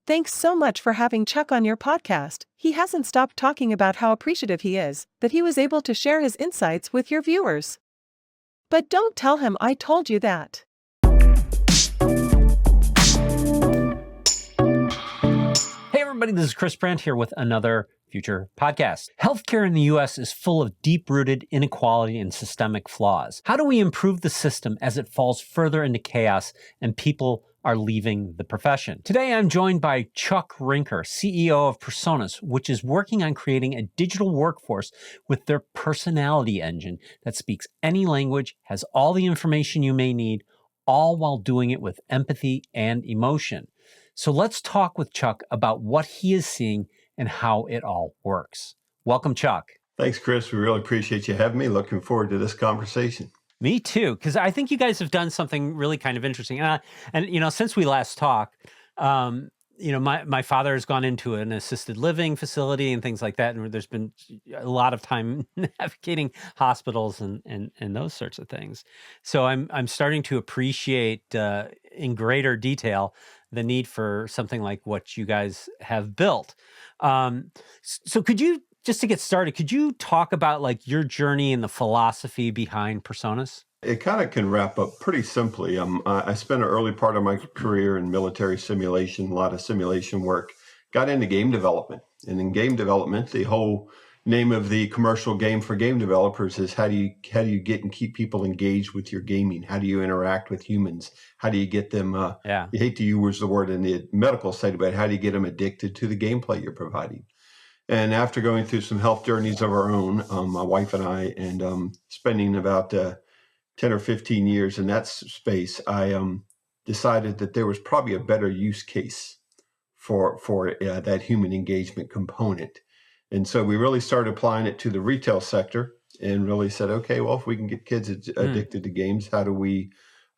Thanks so much for having Chuck on your podcast. He hasn't stopped talking about how appreciative he is that he was able to share his insights with your viewers. But don't tell him I told you that. Hey everybody, this is Chris Brandt here with another FUTR podcast. Healthcare in the U.S. is full of deep-rooted inequality and systemic flaws. How do we improve the system as it falls further into chaos and people are leaving the profession? Today, I'm joined by Chuck Rinker, CEO of PRSONAS, which is working on creating a digital workforce with their personality engine that speaks any language, has all the information you may need, all while doing it with empathy and emotion. So let's talk with Chuck about what he is seeing and how it all works. Welcome, Chuck. Thanks, Chris. We really appreciate you having me. Looking forward to this conversation. Me too, because I think you guys have done something really kind of interesting. And since we last talked, my father has gone into an assisted living facility and things like that, and there's been a lot of time navigating hospitals and those sorts of things. So I'm starting to appreciate in greater detail the need for something like what you guys have built. So could you, just to get started, could you talk about like your journey and the philosophy behind PRSONAS? It kind of can wrap up pretty simply. I spent an early part of my career in military simulation, a lot of simulation work, got into game development. And in game development, the whole name of the commercial game for game developers is how do you get and keep people engaged with your gaming? How do you interact with humans? How do you get them, you hate to use the word in the medical side, but how do you get them addicted to the gameplay you're providing? And after going through some health journeys of our own, my wife and I, and spending about 10 or 15 years in that space, I decided that there was probably a better use case for that human engagement component. And so we really started applying it to the retail sector and really said, okay, well, if we can get kids addicted to games, how do we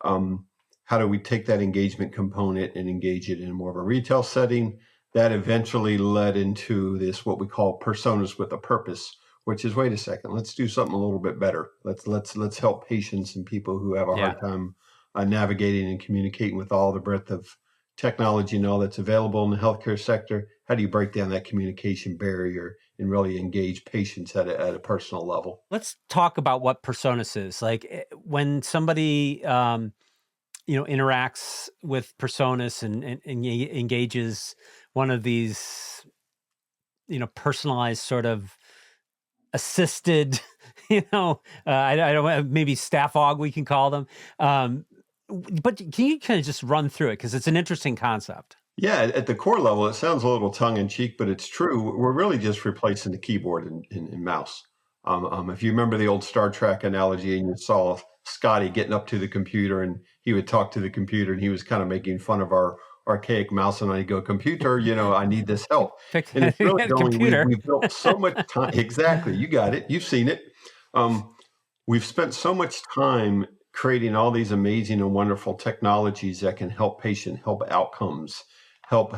take that engagement component and engage it in more of a retail setting? That eventually led into this, what we call personas with a purpose, which is, wait a second, let's do something a little bit better. Let's help patients and people who have a hard time navigating and communicating with all the breadth of technology and all that's available in the healthcare sector. How do you break down that communication barrier and really engage patients at a personal level? Let's talk about what PRSONAS is. Like when somebody interacts with PRSONAS and engages one of these personalized sort of assisted I don't maybe staff aug we can call them, but can you kind of just run through it, because it's an interesting concept? Yeah, at the core level, it sounds a little tongue-in-cheek, but it's true. We're really just replacing the keyboard and mouse. If you remember the old Star Trek analogy, and you saw Scotty getting up to the computer, and he would talk to the computer, and he was kind of making fun of our archaic mouse, and I go, computer, I need this help. And it's really going, we've built so much time. Exactly, you got it. You've seen it. We've spent so much time creating all these amazing and wonderful technologies that can help help outcomes, help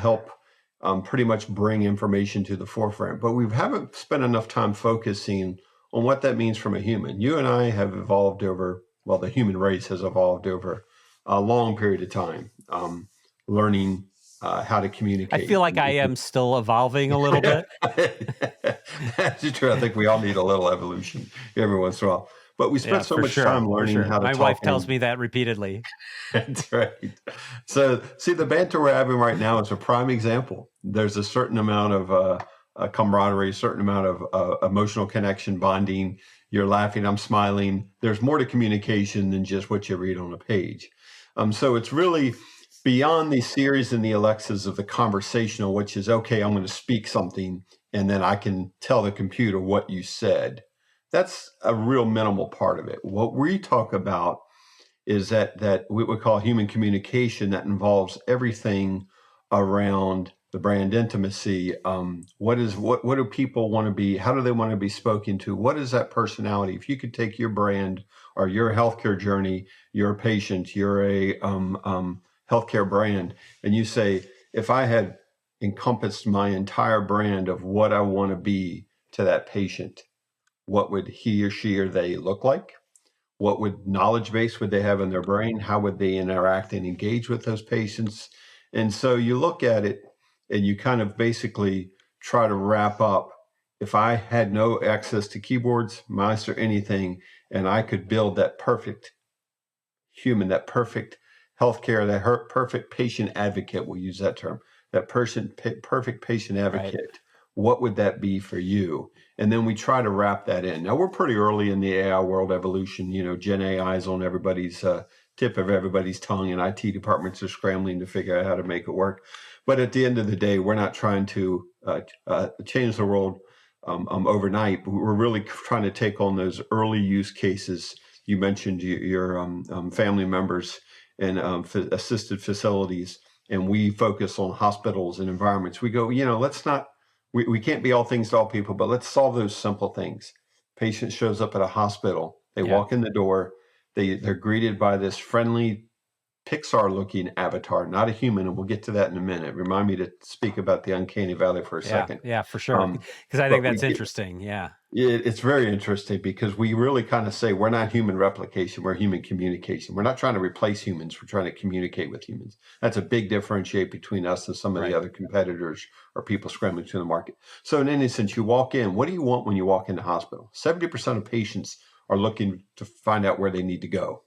pretty much bring information to the forefront. But we haven't spent enough time focusing on what that means from a human. You and I have evolved the human race has evolved over a long period of time, learning how to communicate. I feel like I am still evolving a little bit. That's true. I think we all need a little evolution every once in a while. But we spent so much time learning how to talk. My wife tells me that repeatedly. That's right. So, see, the banter we're having right now is a prime example. There's a certain amount of camaraderie, a certain amount of emotional connection, bonding. You're laughing, I'm smiling. There's more to communication than just what you read on a page. So it's really beyond the series and the Alexas of the conversational, which is, okay, I'm going to speak something, and then I can tell the computer what you said. That's a real minimal part of it. What we talk about is that we would call human communication that involves everything around the brand intimacy. What do people want to be? How do they want to be spoken to? What is that personality? If you could take your brand or your healthcare journey, you're a patient, you're a healthcare brand, and you say, if I had encompassed my entire brand of what I want to be to that patient, what would he or she or they look like? What knowledge base would they have in their brain? How would they interact and engage with those patients? And so you look at it, and you kind of basically try to wrap up. If I had no access to keyboards, mice, or anything, and I could build that perfect human, that perfect healthcare, that perfect patient advocate, we'll use that term, that perfect patient advocate, Right. what would that be for you? And then we try to wrap that in. Now, we're pretty early in the AI world evolution. Gen AI is on everybody's tip of everybody's tongue, and IT departments are scrambling to figure out how to make it work. But at the end of the day, we're not trying to change the world overnight. We're really trying to take on those early use cases. You mentioned your family members and assisted facilities, and we focus on hospitals and environments. We go, let's not, we can't be all things to all people, but let's solve those simple things. Patient shows up at a hospital, they walk in the door, they're greeted by this friendly Pixar-looking avatar, not a human, and we'll get to that in a minute. Remind me to speak about the uncanny valley for a second. Yeah, for sure. Because I think that's interesting. Yeah. It's very interesting because we really kind of say we're not human replication, we're human communication. We're not trying to replace humans, we're trying to communicate with humans. That's a big differentiate between us and some of the other competitors or people scrambling to the market. So in any sense, you walk in, what do you want when you walk into hospital? 70% of patients are looking to find out where they need to go.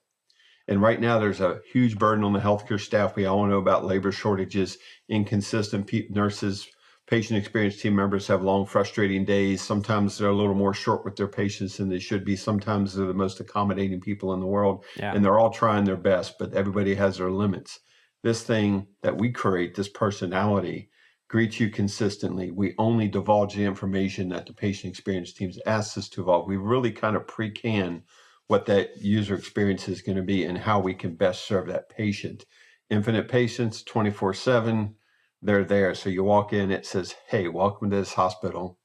And right now, there's a huge burden on the healthcare staff. We all know about labor shortages, inconsistent nurses, patient experience team members have long, frustrating days. Sometimes they're a little more short with their patients than they should be. Sometimes they're the most accommodating people in the world, and they're all trying their best, but everybody has their limits. This thing that we create, this personality, greets you consistently. We only divulge the information that the patient experience teams ask us to divulge. We really kind of pre-can what that user experience is going to be and how we can best serve that patient. Infinite patients, 24/7, they're there. So you walk in, it says, hey, welcome to this hospital.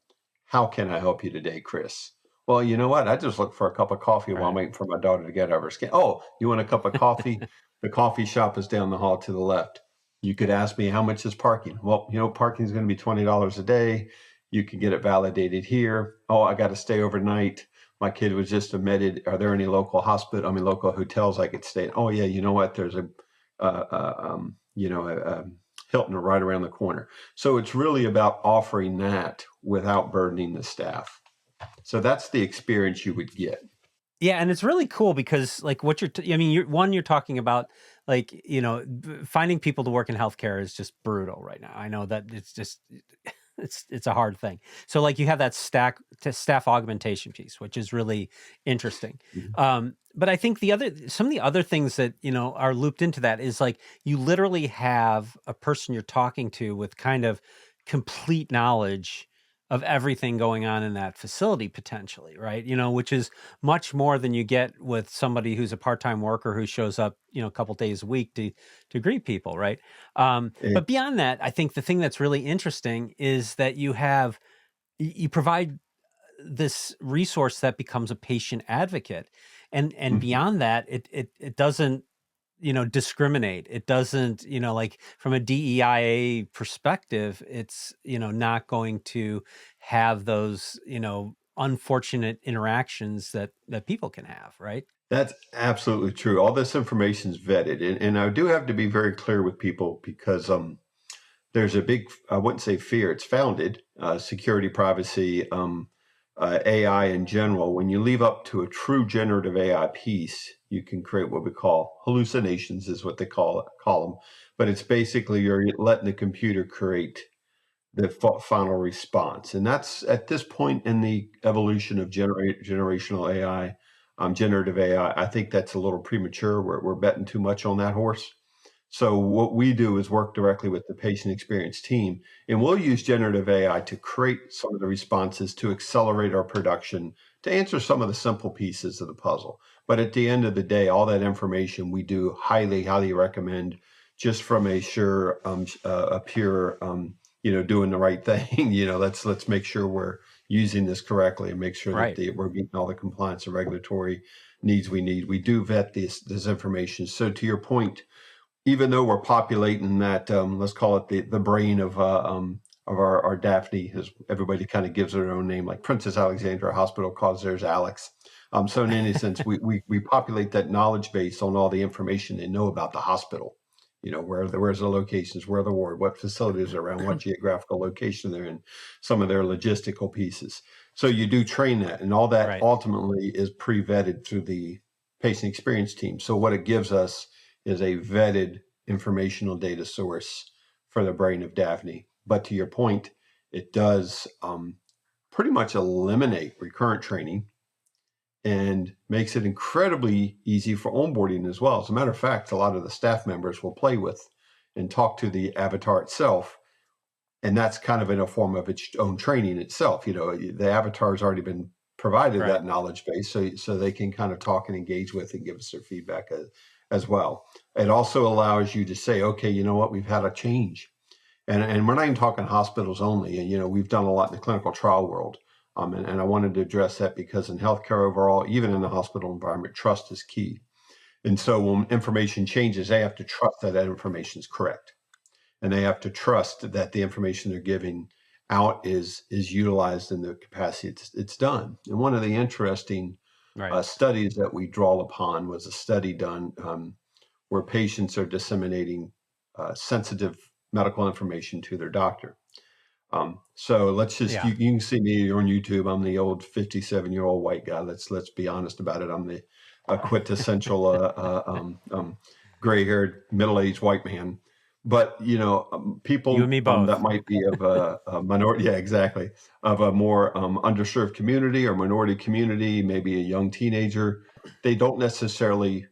How can I help you today, Chris? Well, you know what? I just looked for a cup of coffee while I'm waiting for my daughter to get over her skin. Oh, you want a cup of coffee? The coffee shop is down the hall to the left. You could ask me, how much is parking? Well, parking is going to be $20 a day. You can get it validated here. Oh, I got to stay overnight. My kid was just admitted. Are there any local hotels I could stay in? Oh yeah, you know what? There's a Hilton right around the corner. So it's really about offering that without burdening the staff. So that's the experience you would get. Yeah, and it's really cool because like what you're talking about, like, finding people to work in healthcare is just brutal right now. I know that it's just it's a hard thing. So like you have that staff augmentation piece, which is really interesting. But I think some of the other things that, are looped into that is like you literally have a person you're talking to with kind of complete knowledge of everything going on in that facility potentially, right? Which is much more than you get with somebody who's a part-time worker who shows up, a couple days a week to greet people, right? But beyond that, I think the thing that's really interesting is that you provide this resource that becomes a patient advocate, and beyond that, it doesn't discriminate. It doesn't, like from a DEIA perspective, it's, not going to have those, unfortunate interactions that people can have, right? That's absolutely true. All this information is vetted. And I do have to be very clear with people because there's a big, I wouldn't say fear, it's founded, security, privacy, AI in general. When you leave up to a true generative AI piece, you can create what we call hallucinations, is what they call them. But it's basically you're letting the computer create the final response. And that's at this point in the evolution of generational AI, generative AI, I think that's a little premature. We're betting too much on that horse. So what we do is work directly with the patient experience team, and we'll use generative AI to create some of the responses to accelerate our production, to answer some of the simple pieces of the puzzle. But at the end of the day, all that information we do highly, highly recommend, just from a pure, doing the right thing. Let's make sure we're using this correctly and make sure that we're meeting all the compliance and regulatory needs we need. We do vet this information. So to your point, even though we're populating that, let's call it the brain of our Daphne, as everybody kind of gives their own name, like Princess Alexandra Hospital calls theirs Alex. So in any sense, we populate that knowledge base on all the information they know about the hospital. where's the locations, where the ward, what facilities are around, what geographical location they're in, some of their logistical pieces. So you do train that, and all that ultimately is pre-vetted through the patient experience team. So what it gives us is a vetted informational data source for the brain of Daphne. But to your point, it does pretty much eliminate recurrent training and makes it incredibly easy for onboarding as well. As a matter of fact, a lot of the staff members will play with and talk to the avatar itself. And that's kind of in a form of its own training itself. The avatar has already been provided that knowledge base, so they can kind of talk and engage with and give us their feedback as well. It also allows you to say, okay, you know what, we've had a change. And we're not even talking hospitals only. And, we've done a lot in the clinical trial world. And I wanted to address that because in healthcare overall, even in the hospital environment, trust is key. And so when information changes, they have to trust that information is correct. And they have to trust that the information they're giving out is utilized in the capacity it's done. And one of the interesting studies that we draw upon was a study done where patients are disseminating sensitive medical information to their doctor. So let's just, you can see me, you're on YouTube. I'm the old 57-year-old white guy. Let's be honest about it. I'm the quintessential gray-haired, middle-aged white man. But, people you and me both. That might be of a minority, exactly, of a more underserved community or minority community, maybe a young teenager, they don't necessarily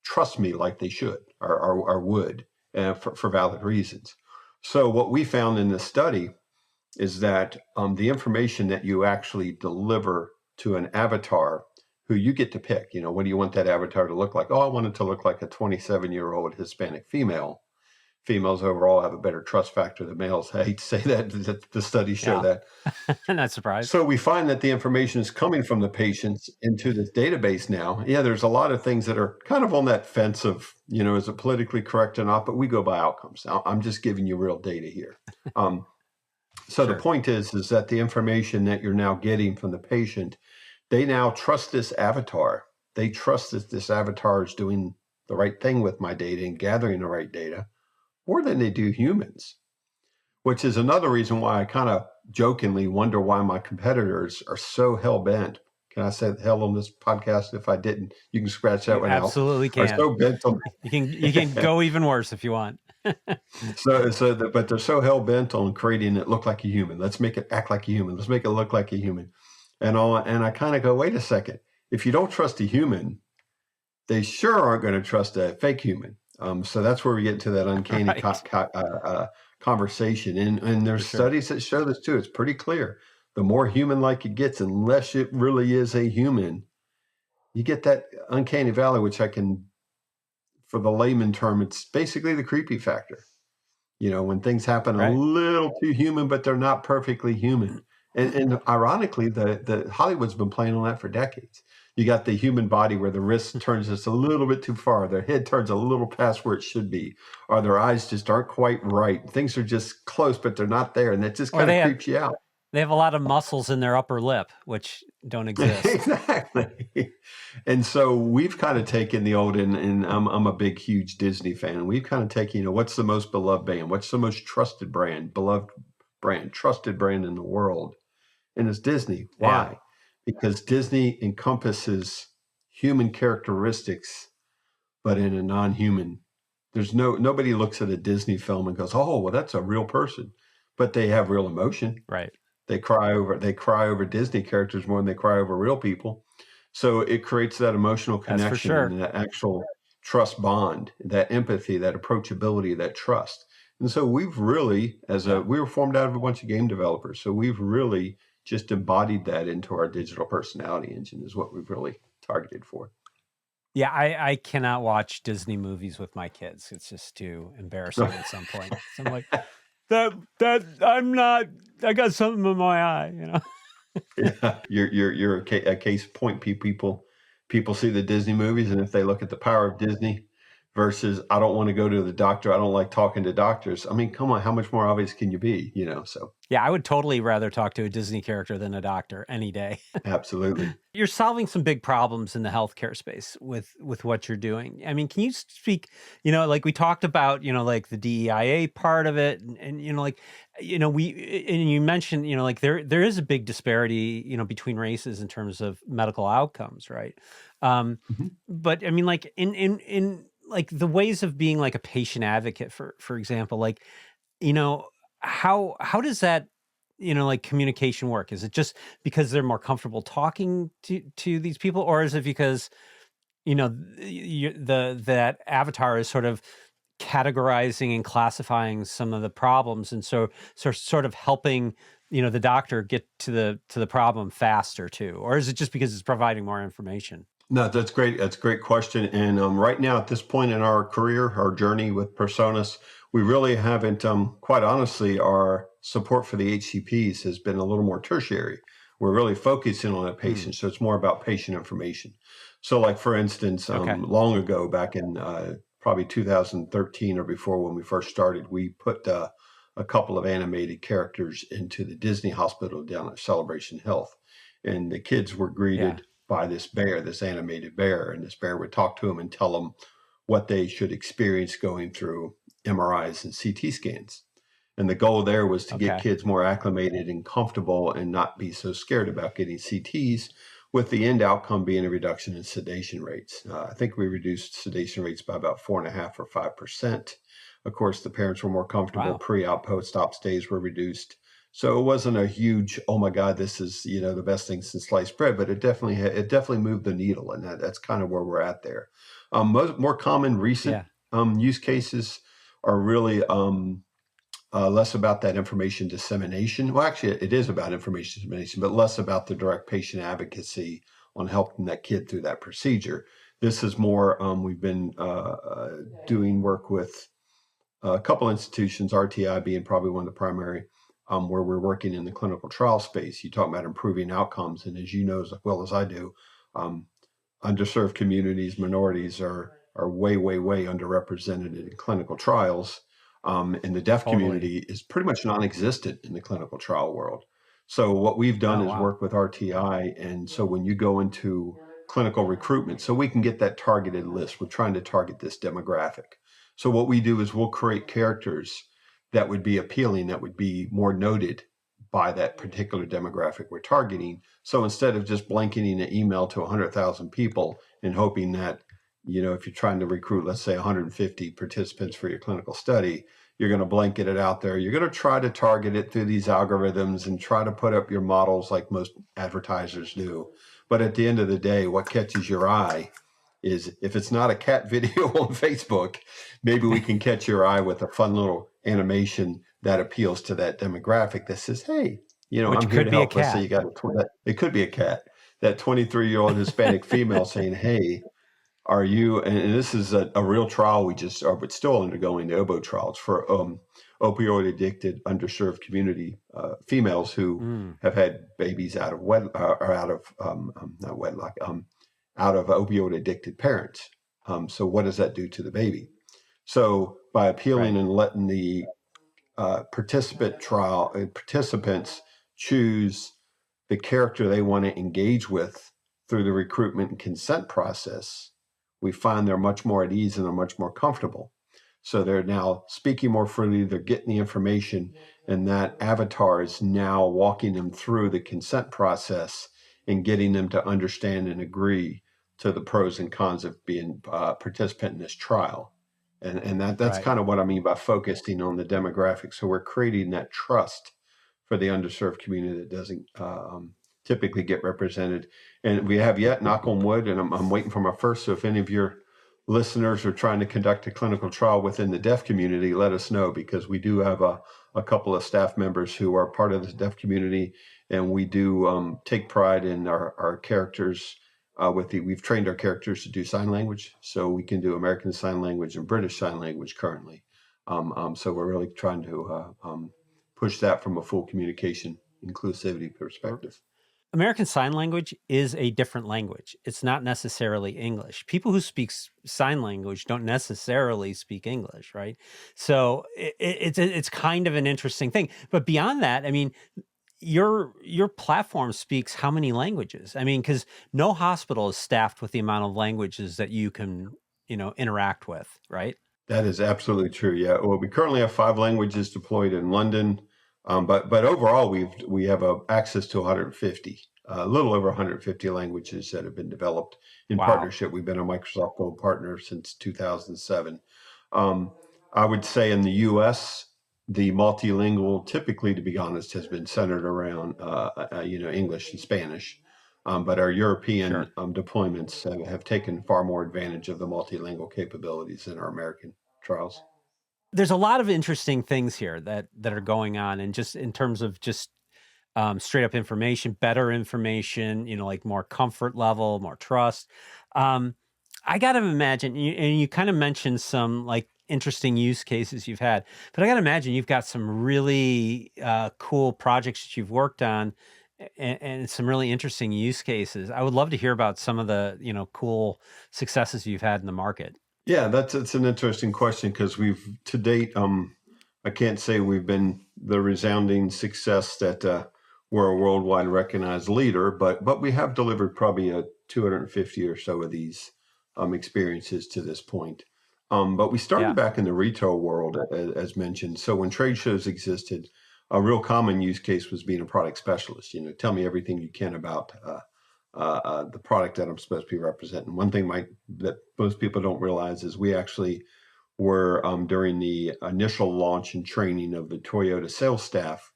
trust me like they should or would for valid reasons. So what we found in this study is that the information that you actually deliver to an avatar who you get to pick, what do you want that avatar to look like? Oh, I want it to look like a 27-year-old Hispanic female. Females overall have a better trust factor than males. I hate to say that, the studies show that. Not surprised. So we find that the information is coming from the patients into this database now. Yeah, there's a lot of things that are kind of on that fence of, is it politically correct or not? But we go by outcomes. I'm just giving you real data here. So the point is that the information that you're now getting from the patient, they now trust this avatar. They trust that this avatar is doing the right thing with my data and gathering the right data more than they do humans, which is another reason why I kind of jokingly wonder why my competitors are so hell-bent. Can I say hell on this podcast? If I didn't, you can scratch that one out. Absolutely can. Are so bent on you can go even worse if you want. But they're so hell-bent on creating it look like a human. Let's make it act like a human. Let's make it look like a human. And I kind of go, wait a second. If you don't trust a human, they sure aren't going to trust a fake human. So that's where we get into that uncanny conversation. And there's studies that show this too. It's pretty clear. The more human-like it gets, unless it really is a human, you get that uncanny valley, which I can, for the layman term, it's basically the creepy factor. When things happen a little too human, but they're not perfectly human. And ironically, the Hollywood's been playing on that for decades. You got the human body where the wrist turns just a little bit too far, their head turns a little past where it should be, or their eyes just aren't quite right. Things are just close, but they're not there, and that just kind of creeps you out. They have a lot of muscles in their upper lip, which don't exist. Exactly. And so we've kind of taken the old, and I'm a big, huge Disney fan. We've kind of taken, what's the most beloved band? What's the most trusted brand, beloved brand, trusted brand in the world? And it's Disney. Why? Yeah. Because Disney encompasses human characteristics, but in a non-human. There's nobody looks at a Disney film and goes, "Oh, well, that's a real person," but they have real emotion. Right. They cry over Disney characters more than they cry over real people. So it creates that emotional connection and that actual trust bond, that empathy, that approachability, that trust. And so we've really, we were formed out of a bunch of game developers. So we've really just embodied that into our digital personality engine is what we've really targeted for. Yeah, I cannot watch Disney movies with my kids. It's just too embarrassing at some point. So I'm like, I got something in my eye, Yeah, you're a case point. People see the Disney movies, and if they look at the power of Disney versus I don't want to go to the doctor. I don't like talking to doctors. I mean, come on, how much more obvious can you be? So Yeah, I would totally rather talk to a Disney character than a doctor any day. absolutely. You're solving some big problems in the healthcare space with what you're doing. I mean, can you speak, like we talked about, like the DEIA part of it and like, and you mentioned, like there is a big disparity, between races in terms of medical outcomes, right? Mhm. But I mean, like in like the ways of being like a patient advocate, for example, like, you know, how does that, like communication work? Is it just because they're more comfortable talking to these people, or is it because, that avatar is sort of categorizing and classifying some of the problems, and so sort of helping, the doctor get to the problem faster too, or is it just because it's providing more information? No, that's great. That's a great question. And right now, at this point in our career, our journey with PRSONAS, we really haven't, quite honestly, our support for the HCPs has been a little more tertiary. We're really focusing on a patient. So it's more about patient information. So like, for instance, Okay. long ago, back in probably 2013 or before when we first started, we put a couple of animated characters into the Disney hospital down at Celebration Health. And the kids were greeted by this bear, this animated bear, and this bear would talk to them and tell them what they should experience going through MRIs and CT scans. And the goal there was to get Okay. kids more acclimated and comfortable and not be so scared about getting CTs, with the end outcome being a reduction in sedation rates. I think we reduced sedation rates by about 4.5 or 5%. Of course, the parents were more comfortable. Wow. Pre-op, post-op stays were reduced. So it wasn't a huge, oh my God, this is the best thing since sliced bread, but it definitely moved the needle, and that's kind of where we're at there. More common recent use cases are really less about that information dissemination. Well, actually, it is about information dissemination, but less about the direct patient advocacy on helping that kid through that procedure. This is more, we've been doing work with a couple institutions, RTI being probably one of the primary, where we're working in the clinical trial space. You talk about improving outcomes, and as you know as well as I do, um, underserved communities, minorities are way, way, way underrepresented in clinical trials. And the deaf Totally. community is pretty much non-existent in the clinical trial world. So what we've done Oh, is wow. work with RTI. And so when you go into clinical recruitment, so we can get that targeted list, we're trying to target this demographic. So what we do is we'll create characters that would be appealing, that would be more noted by that particular demographic we're targeting. So instead of just blanketing an email to 100,000 people and hoping that, if you're trying to recruit, let's say 150 participants for your clinical study, you're going to blanket it out there. You're going to try to target it through these algorithms and try to put up your models like most advertisers do. But at the end of the day, what catches your eye is, if it's not a cat video on Facebook, maybe we can catch your eye with a fun little animation that appeals to that demographic that says, hey, Which I'm here could to be a help. Let's say cat. you got it could be a cat, that 23-year-old Hispanic female saying, hey, are you, and this is a real trial we just are, but still undergoing the OBO trials for opioid addicted underserved community females who have had babies out of or out of not wedlock, out of opioid addicted parents. So what does that do to the baby? So by appealing Right. and letting the participants choose the character they want to engage with through the recruitment and consent process, we find they're much more at ease and they're much more comfortable. So they're now speaking more freely, they're getting the information, and that avatar is now walking them through the consent process and getting them to understand and agree to the pros and cons of being a participant in this trial. And that's Right. kind of what I mean by focusing on the demographics. So we're creating that trust for the underserved community that doesn't typically get represented. And we have yet, knock on wood, and I'm waiting for my first. So if any of your listeners are trying to conduct a clinical trial within the deaf community, let us know, because we do have a couple of staff members who are part of the deaf community, and we do take pride in our characters. We've trained our characters to do sign language, so we can do American Sign Language and British Sign Language currently. So we're really trying to push that from a full communication inclusivity perspective. American Sign Language is a different language. It's not necessarily English. People who speak sign language don't necessarily speak English, right? So it's kind of an interesting thing. But beyond that, I mean, your platform speaks how many languages? I mean, because no hospital is staffed with the amount of languages that you can, interact with, right? That is absolutely true. Yeah. Well, we currently have 5 languages deployed in London, but overall we have access to 150, a little over 150 languages that have been developed in Wow. partnership. We've been a Microsoft Gold partner since 2007. Um, I would say in the U.S., the multilingual, typically, to be honest, has been centered around English and Spanish. But our European Sure. deployments have taken far more advantage of the multilingual capabilities than our American trials. There's a lot of interesting things here that are going on, and just in terms of just straight up information, better information, like more comfort level, more trust. Um, I got to imagine, and you kind of mentioned some like interesting use cases you've had, but I got to imagine you've got some really cool projects that you've worked on, and some really interesting use cases. I would love to hear about some of the cool successes you've had in the market. Yeah, it's an interesting question because we've to date, I can't say we've been the resounding success that we're a worldwide recognized leader, but we have delivered probably 250 or so of these experiences to this point. But we started Yeah. back in the retail world, as mentioned. So when trade shows existed, a real common use case was being a product specialist. Tell me everything you can about the product that I'm supposed to be representing. One thing that most people don't realize is we actually were during the initial launch and training of the Toyota sales staff.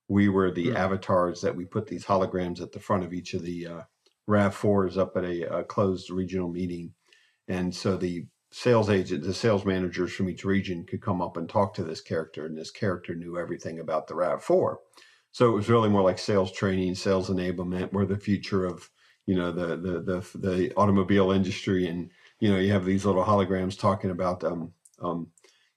We were the avatars that we put these holograms at the front of each of the RAV4s up at a closed regional meeting. And so the sales managers from each region could come up and talk to this character, and this character knew everything about the RAV4. So it was really more like sales training, sales enablement. We're the future of the automobile industry, and you have these little holograms talking about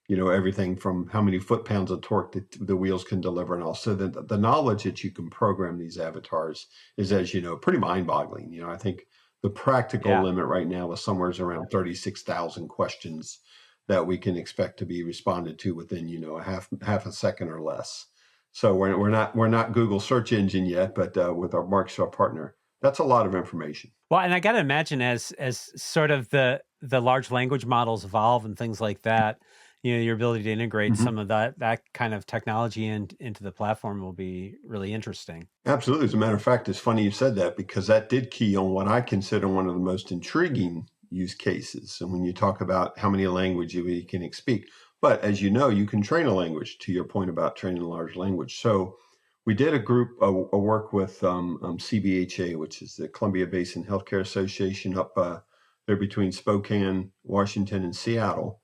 everything from how many foot-pounds of torque the wheels can deliver, and also the knowledge that you can program these avatars is, as you know, pretty mind-boggling. I think the practical limit right now is somewhere around 36,000 questions that we can expect to be responded to within a half a second or less. So we're not Google search engine yet, but with our Microsoft partner, that's a lot of information. Well, and I got to imagine as sort of the large language models evolve and things like that, your ability to integrate some of that kind of technology into the platform will be really interesting. Absolutely. As a matter of fact, it's funny you said that because that did key on what I consider one of the most intriguing use cases. And when you talk about how many languages we can speak, but as you know, you can train a language, to your point about training a large language. So we did a work with CBHA, which is the Columbia Basin Healthcare Association up there between Spokane, Washington, and Seattle,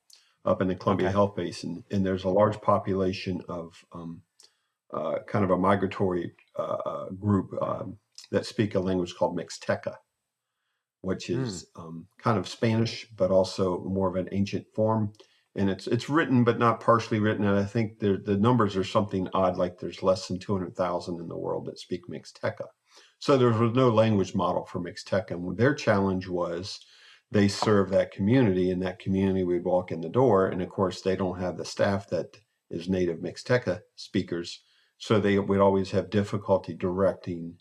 up in the Columbia Health Basin. And there's a large population of kind of a migratory group that speak a language called Mixteca, which is kind of Spanish, but also more of an ancient form. And it's written, but not partially written. And I think the numbers are something odd, like there's less than 200,000 in the world that speak Mixteca. So there was no language model for Mixteca. And their challenge was they serve that community, and that community would walk in the door. And of course, they don't have the staff that is native Mixteca speakers. So they would always have difficulty directing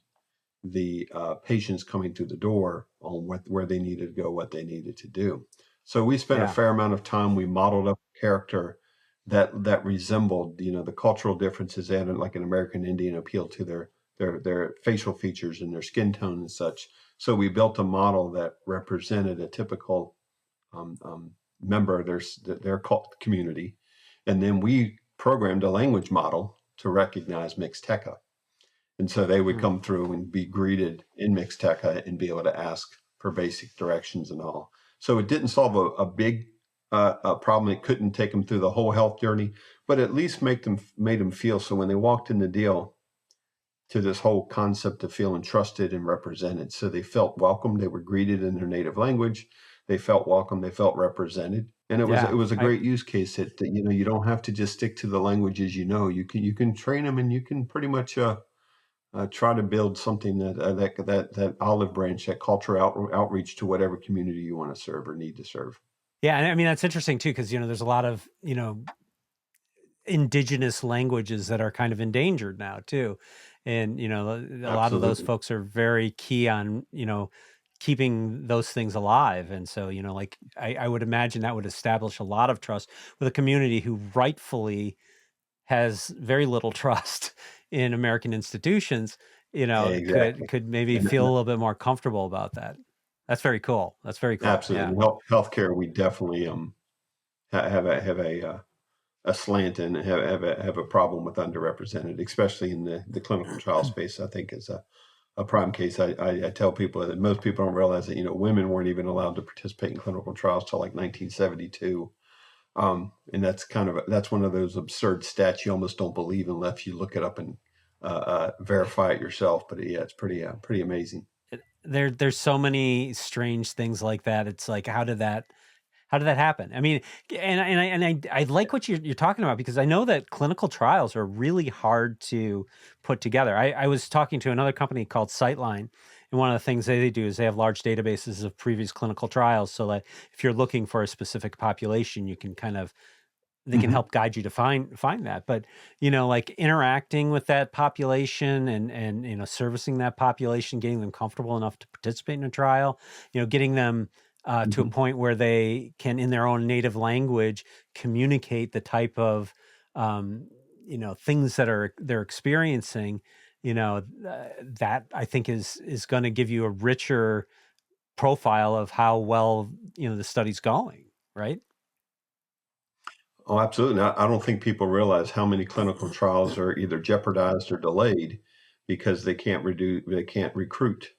the patients coming through the door on where they needed to go, what they needed to do. So we spent a fair amount of time. We modeled up a character that resembled, the cultural differences they had, like an American Indian appeal to their facial features and their skin tone and such. So we built a model that represented a typical member of their community, and then we programmed a language model to recognize Mixteca. And so they would come through and be greeted in Mixteca and be able to ask for basic directions and all. So it didn't solve a big problem. It couldn't take them through the whole health journey, but at least made them feel. So when they walked in the deal to this whole concept of feeling trusted and represented, so they felt welcome. They were greeted in their native language. They felt welcome. They felt represented. And it was a great use case that you don't have to just stick to the languages. You can train them, and you can pretty much try to build something that olive branch, that culture outreach to whatever community you want to serve or need to serve. Yeah, and I mean that's interesting too, because there's a lot of indigenous languages that are kind of endangered now too, and a lot of those Absolutely. folks are very key on keeping those things alive, and so like I would imagine that would establish a lot of trust with a community who rightfully has very little trust in American institutions. Exactly. Could maybe And, feel a little bit more comfortable about that. That's very cool. That's very cool. absolutely. Yeah. And healthcare, we definitely have a slant and have a problem with underrepresented, especially in the clinical trial space. I think is a prime case. I tell people that most people don't realize that women weren't even allowed to participate in clinical trials till like 1972. And that's one of those absurd stats you almost don't believe unless you look it up and verify it yourself. But yeah, it's pretty amazing. There's so many strange things like that. It's like, how did that happen? I mean, and I like what you're talking about, because I know that clinical trials are really hard to put together. I was talking to another company called Sightline, and one of the things they do is they have large databases of previous clinical trials, so that if you're looking for a specific population, you can they can Hmm. help guide you to find that. But like interacting with that population, and servicing that population, getting them comfortable enough to participate in a trial, getting them to a Hmm. point where they can, in their own native language, communicate the type of things that they're experiencing. That I think is going to give you a richer profile of how well the study's going, right? Oh, absolutely. I don't think people realize how many clinical trials are either jeopardized or delayed because they can't recruit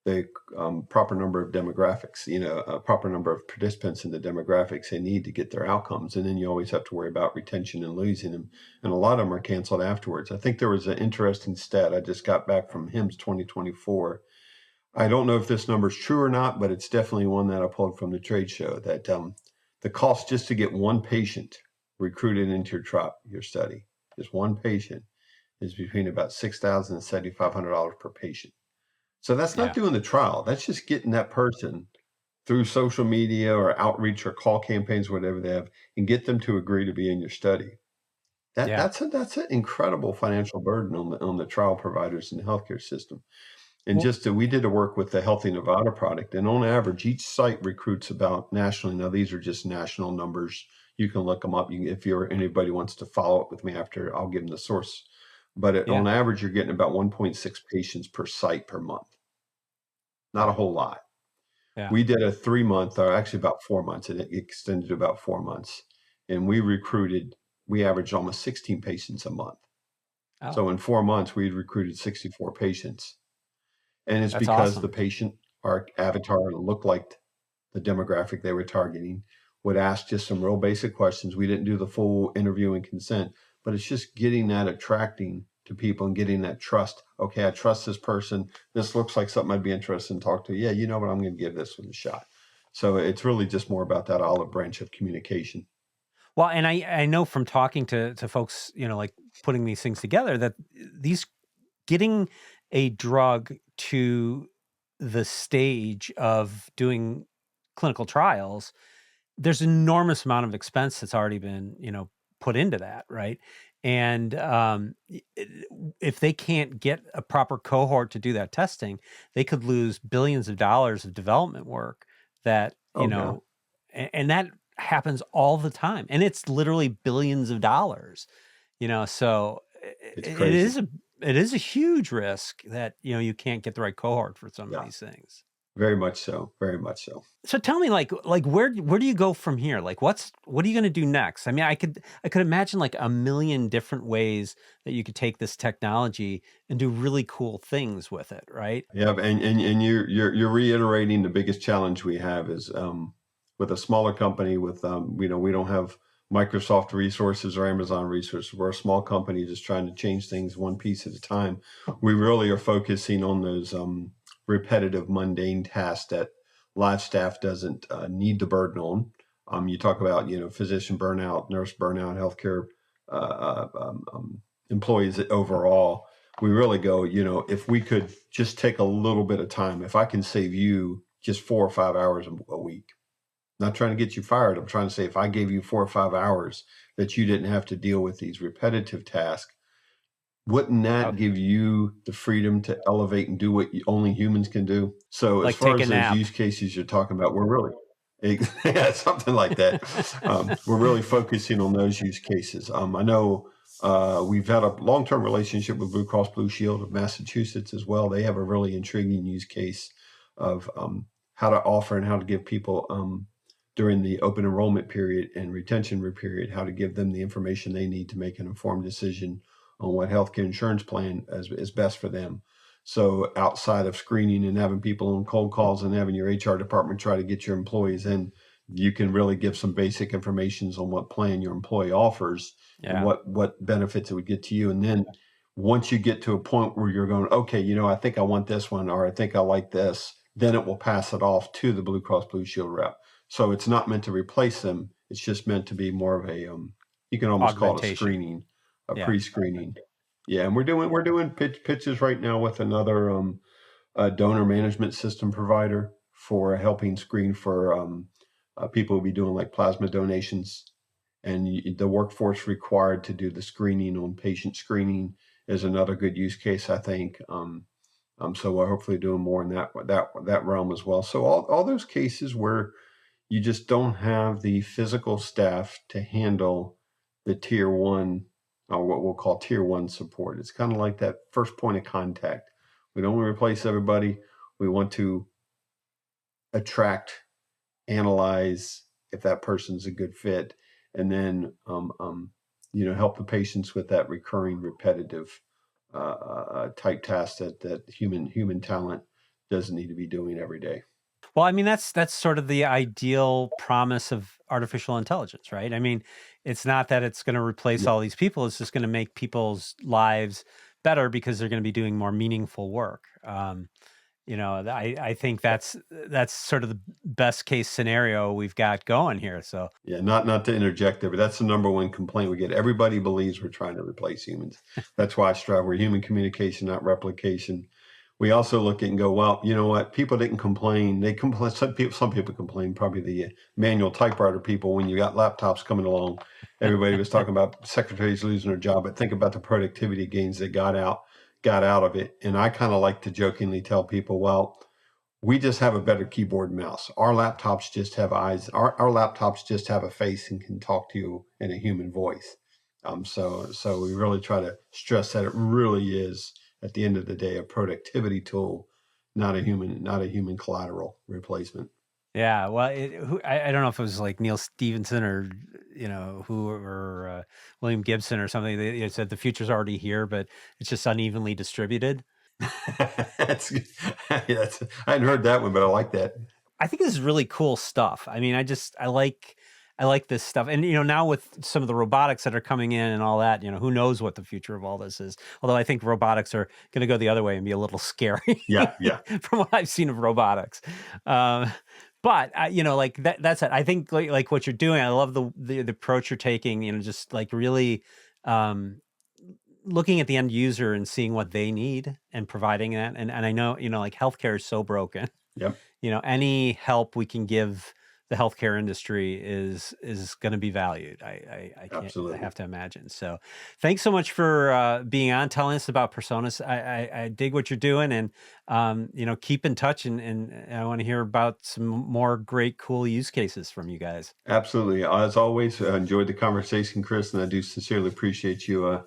the proper number of demographics, a proper number of participants in the demographics they need to get their outcomes. And then you always have to worry about retention and losing them. And a lot of them are canceled afterwards. I think there was an interesting stat. I just got back from HIMSS 2024. I don't know if this number is true or not, but it's definitely one that I pulled from the trade show, that the cost just to get one patient recruited into your study, just one patient, is between about $6,000 and $7,500 per patient. So that's not Yeah. doing the trial. That's just getting that person through social media or outreach or call campaigns, whatever they have, and get them to agree to be in your study. Yeah. That's an incredible financial burden on the trial providers in the healthcare system. And Well, we did the work with the Healthy Nevada product, and on average, each site recruits about nationally. Now, these are just national numbers. You can look them up. If anybody wants to follow up with me after, I'll give them the source. But yeah. on average, you're getting about 1.6 patients per site per month. Not a Right. whole lot. Yeah. We did a 3 month, or actually about 4 months, and it extended to about 4 months. And we averaged almost 16 patients a month. Oh, So in 4 months, we recruited 64 patients. And it's that's because the awesome. patient, our avatar, looked like the demographic they were targeting, would ask just some real basic questions. We didn't do the full interview and consent, but it's just getting that attracting to people and getting that trust. Okay, I trust this person. This looks like something I'd be interested in talk to. Yeah, you know what? I'm going to give this one a shot. So it's really just more about that olive branch of communication. Well, and I know from talking to folks, like putting these things together, that these getting a drug to the stage of doing clinical trials, there's an enormous amount of expense that's already been, put into that, right? And if they can't get a proper cohort to do that testing, they could lose billions of dollars of development work that, Oh, yeah. and that happens all the time. And it's literally billions of dollars, so It's it crazy. it is a huge risk that, you can't get the right cohort for some of Yeah, these things. very much so. Very much so. So tell me, like where do you go from here? Like what are you going to do next? I mean, I could imagine like a million different ways that you could take this technology and do really cool things with it, right? Yeah, and you're reiterating the biggest challenge we have is with a smaller company with we don't have Microsoft resources or Amazon resources. We're a small company just trying to change things one piece at a time. We really are focusing on those repetitive, mundane tasks that live staff doesn't need the burden on. You talk about physician burnout, nurse burnout, healthcare uh, uh, um, um, employees overall. we really go, if we could just take a little bit of time, if I can save you just 4 or 5 hours a week, not trying to get you fired. I'm trying to say, if I gave you 4 or 5 hours that you didn't have to deal with these repetitive tasks, wouldn't that give you the freedom to elevate and do what only humans can do? So Like as far take a as those nap. use cases you're talking about, we're really, yeah, something like that. We're really focusing on those use cases. I know we've had a long-term relationship with Blue Cross Blue Shield of Massachusetts as well. They have a really intriguing use case of how to offer and how to give people during the open enrollment period and retention period, how to give them the information they need to make an informed decision on what healthcare insurance plan is best for them. So outside of screening and having people on cold calls and having your HR department try to get your employees in, you can really give some basic information on what plan your employee offers and what benefits it would get to you. And then once you get to a point where you're going, okay, I think I want this one, or I think I like this, then it will pass it off to the Blue Cross Blue Shield rep. So it's not meant to replace them. It's just meant to be more of a, you can almost call it a screening, pre-screening. Yeah, and we're doing pitches right now with another donor management system provider for helping screen for people who be doing like plasma donations, and the workforce required to do the screening on patient screening is another good use case, I think. So we're hopefully doing more in that realm as well. So all those cases where you just don't have the physical staff to handle the tier one, what we'll call tier one support. It's kind of like that first point of contact. We don't want to replace everybody. We want to attract, analyze if that person's a good fit, and then help the patients with that recurring, repetitive type task that human talent doesn't need to be doing every day. Well, I mean, that's sort of the ideal promise of artificial intelligence, right? I mean, it's not that it's going to replace all these people. It's just going to make people's lives better because they're going to be doing more meaningful work. I think that's sort of the best case scenario we've got going here. So yeah, not to interject there, but that's the number one complaint we get. Everybody believes we're trying to replace humans. That's why I strive. We're human communication, not replication. We also look at and go, well, you know what? People didn't complain. They complain. Some people complain. Probably the manual typewriter people. When you got laptops coming along, everybody was talking about secretaries losing their job. But think about the productivity gains they got out of it. And I kind of like to jokingly tell people, well, we just have a better keyboard and mouse. Our laptops just have eyes. Our laptops just have a face and can talk to you in a human voice. So we really try to stress that it really is, at the end of the day, a productivity tool, not a human collateral replacement. Yeah, well, I don't know if it was like Neil Stephenson or William Gibson or something. They said the future's already here, but it's just unevenly distributed. I hadn't heard that one, but I like that. I think this is really cool stuff. I mean, I like this stuff. And, now with some of the robotics that are coming in and all that, who knows what the future of all this is. Although I think robotics are going to go the other way and be a little scary. Yeah. From what I've seen of robotics. But, like that's it. I think like what you're doing, I love the approach you're taking, just like really looking at the end user and seeing what they need and providing that. And I know, like healthcare is so broken. Yep. Any help we can give the healthcare industry is going to be valued. I can't. Absolutely. I have to imagine. So, thanks so much for being on, telling us about PRSONAS. I dig what you're doing, and keep in touch. And I want to hear about some more great, cool use cases from you guys. Absolutely. As always, I enjoyed the conversation, Chris, and I do sincerely appreciate you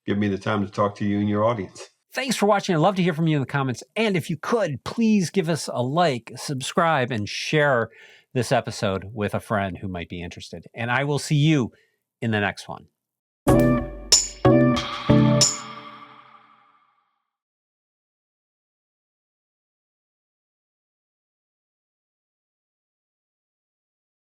giving me the time to talk to you and your audience. Thanks for watching. I'd love to hear from you in the comments. And if you could, please give us a like, subscribe, and share this episode with a friend who might be interested. And I will see you in the next one.